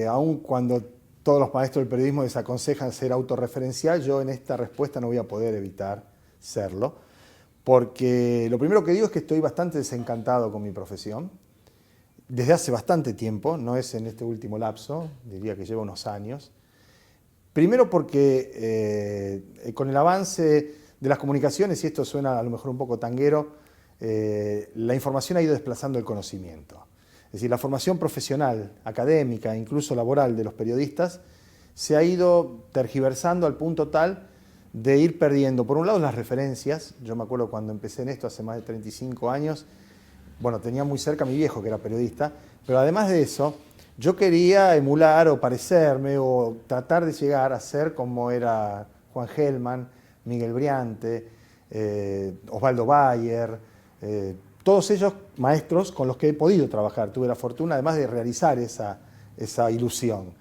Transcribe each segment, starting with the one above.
Aun cuando todos los maestros del periodismo desaconsejan ser autorreferencial, yo en esta respuesta no voy a poder evitar serlo, porque lo primero que digo es que estoy bastante desencantado con mi profesión, desde hace bastante tiempo, no es en este último lapso, diría que lleva unos años. Primero porque con el avance de las comunicaciones, y esto suena a lo mejor un poco tanguero, la información ha ido desplazando el conocimiento. Es decir, la formación profesional, académica, incluso laboral de los periodistas se ha ido tergiversando al punto tal de ir perdiendo, por un lado, las referencias. Yo me acuerdo cuando empecé en esto hace más de 35 años, bueno, tenía muy cerca a mi viejo que era periodista, pero además de eso, yo quería emular o parecerme o tratar de llegar a ser como era Juan Gelman, Miguel Briante, Osvaldo Bayer, todos ellos maestros con los que he podido trabajar. Tuve la fortuna además de realizar esa ilusión.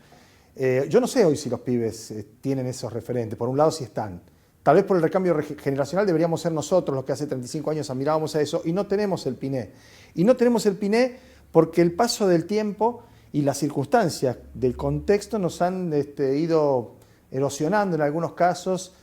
Yo no sé hoy si los pibes tienen esos referentes, por un lado sí están. Tal vez por el recambio generacional deberíamos ser nosotros los que hace 35 años admirábamos a eso y no tenemos el piné. Y no tenemos el piné porque el paso del tiempo y las circunstancias del contexto nos han ido erosionando en algunos casos,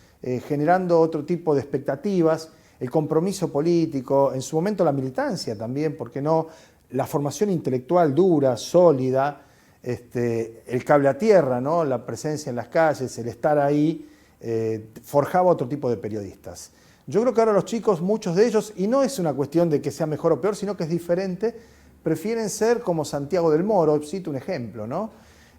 generando otro tipo de expectativas, el compromiso político, en su momento la militancia también, ¿por qué no? La formación intelectual dura, sólida, el cable a tierra, ¿no? La presencia en las calles, el estar ahí, forjaba otro tipo de periodistas. Yo creo que ahora los chicos, muchos de ellos, y no es una cuestión de que sea mejor o peor, sino que es diferente, prefieren ser como Santiago del Moro, cito un ejemplo, ¿no?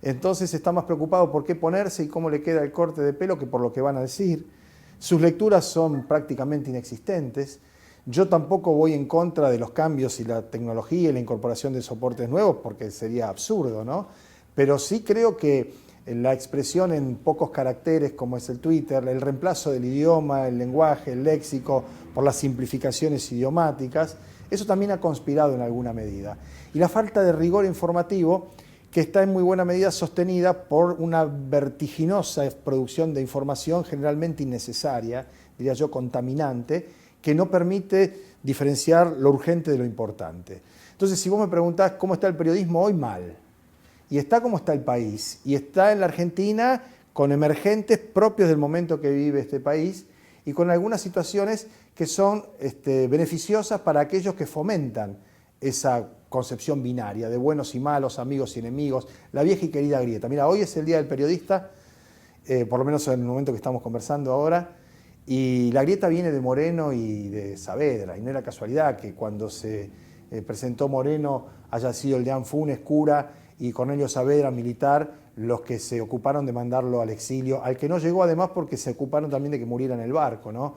Entonces está más preocupado por qué ponerse y cómo le queda el corte de pelo que por lo que van a decir. Sus lecturas son prácticamente inexistentes. Yo tampoco voy en contra de los cambios y la tecnología y la incorporación de soportes nuevos porque sería absurdo, ¿no? Pero sí creo que la expresión en pocos caracteres como es el Twitter, el reemplazo del idioma, el lenguaje, el léxico por las simplificaciones idiomáticas, eso también ha conspirado en alguna medida. Y la falta de rigor informativo que está en muy buena medida sostenida por una vertiginosa producción de información generalmente innecesaria, diría yo contaminante, que no permite diferenciar lo urgente de lo importante. Entonces, si vos me preguntás cómo está el periodismo hoy, mal. Y está como está el país. Y está en la Argentina con emergentes propios del momento que vive este país y con algunas situaciones que son beneficiosas para aquellos que fomentan esa concepción binaria de buenos y malos, amigos y enemigos, la vieja y querida grieta. Mira, hoy es el Día del Periodista, por lo menos en el momento que estamos conversando ahora, y la grieta viene de Moreno y de Saavedra, y no era casualidad que cuando se presentó Moreno haya sido el deán Funes, cura, y Cornelio Saavedra, militar, los que se ocuparon de mandarlo al exilio, al que no llegó además porque se ocuparon también de que muriera en el barco, ¿no?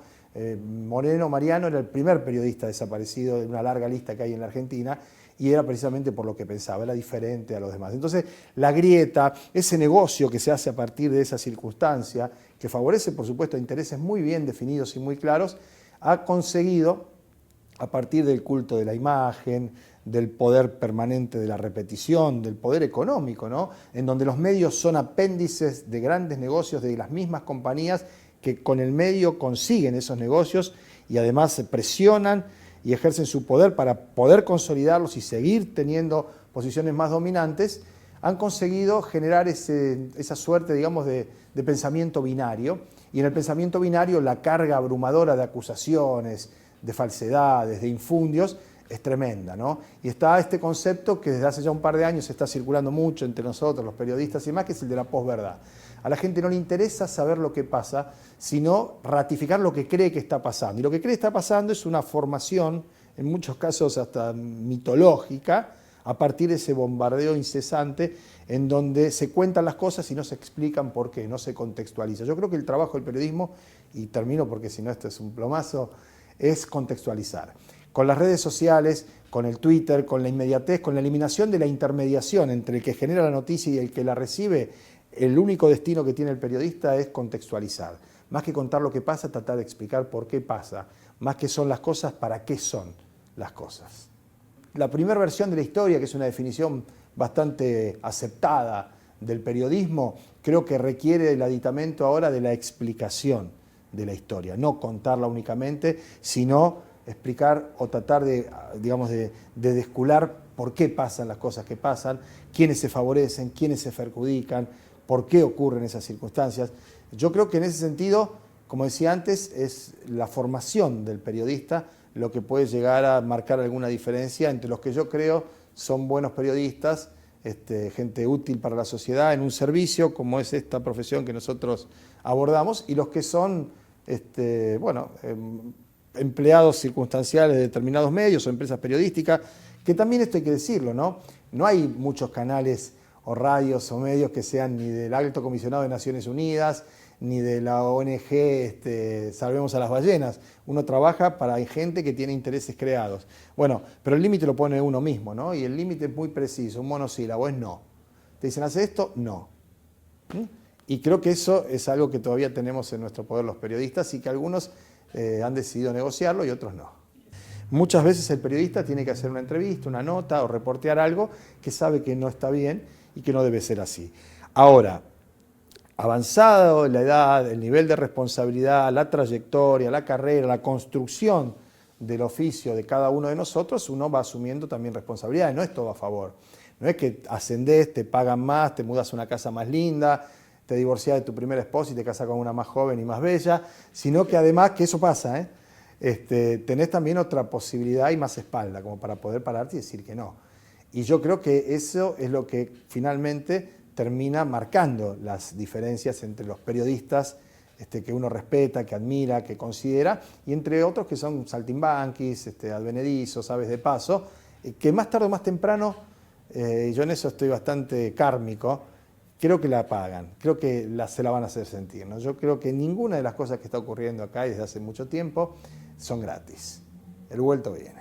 Moreno Mariano era el primer periodista desaparecido de una larga lista que hay en la Argentina y era precisamente por lo que pensaba, era diferente a los demás. Entonces, la grieta, ese negocio que se hace a partir de esa circunstancia, que favorece, por supuesto, intereses muy bien definidos y muy claros, ha conseguido, a partir del culto de la imagen, del poder permanente de la repetición, del poder económico, ¿no? En donde los medios son apéndices de grandes negocios de las mismas compañías que con el medio consiguen esos negocios y además se presionan y ejercen su poder para poder consolidarlos y seguir teniendo posiciones más dominantes, han conseguido generar esa suerte, digamos, de pensamiento binario. Y en el pensamiento binario la carga abrumadora de acusaciones, de falsedades, de infundios, es tremenda, ¿no? Y está este concepto que desde hace ya un par de años está circulando mucho entre nosotros, los periodistas y demás, que es el de la posverdad. A la gente no le interesa saber lo que pasa, sino ratificar lo que cree que está pasando. Y lo que cree que está pasando es una formación, en muchos casos hasta mitológica, a partir de ese bombardeo incesante en donde se cuentan las cosas y no se explican por qué, no se contextualiza. Yo creo que el trabajo del periodismo, y termino porque si no esto es un plomazo, es contextualizar. Con las redes sociales, con el Twitter, con la inmediatez, con la eliminación de la intermediación entre el que genera la noticia y el que la recibe, el único destino que tiene el periodista es contextualizar. Más que contar lo que pasa, tratar de explicar por qué pasa. Más que son las cosas, para qué son las cosas. La primera versión de la historia, que es una definición bastante aceptada del periodismo, creo que requiere el aditamento ahora de la explicación de la historia. No contarla únicamente, sino explicar o tratar de, digamos, de descular por qué pasan las cosas que pasan, quiénes se favorecen, quiénes se perjudican, por qué ocurren esas circunstancias. Yo creo que en ese sentido, como decía antes, es la formación del periodista lo que puede llegar a marcar alguna diferencia entre los que yo creo son buenos periodistas, gente útil para la sociedad en un servicio, como es esta profesión que nosotros abordamos, y los que son, empleados circunstanciales de determinados medios o empresas periodísticas, que también esto hay que decirlo, ¿no? No hay muchos canales o radios o medios que sean ni del Alto Comisionado de Naciones Unidas, ni de la ONG Salvemos a las Ballenas. Uno trabaja para gente que tiene intereses creados. Bueno, pero el límite lo pone uno mismo, ¿no? Y el límite es muy preciso, un monosílabo, es no. Te dicen, ¿hace esto? No. Y creo que eso es algo que todavía tenemos en nuestro poder los periodistas y que algunos han decidido negociarlo y otros no. Muchas veces el periodista tiene que hacer una entrevista, una nota o reportear algo que sabe que no está bien y que no debe ser así. Ahora, avanzado la edad, el nivel de responsabilidad, la trayectoria, la carrera, la construcción del oficio de cada uno de nosotros, uno va asumiendo también responsabilidades, no es todo a favor. No es que ascendés, te pagan más, te mudas a una casa más linda, te divorciás de tu primera esposa y te casás con una más joven y más bella, sino que además, que eso pasa, tenés también otra posibilidad y más espalda, como para poder pararte y decir que no. Y yo creo que eso es lo que finalmente termina marcando las diferencias entre los periodistas que uno respeta, que admira, que considera, y entre otros que son saltimbanquis, advenedizos, aves de paso, que más tarde o más temprano, yo en eso estoy bastante kármico, creo que la pagan, creo que se la van a hacer sentir, ¿no? Yo creo que ninguna de las cosas que está ocurriendo acá y desde hace mucho tiempo son gratis. El vuelto viene.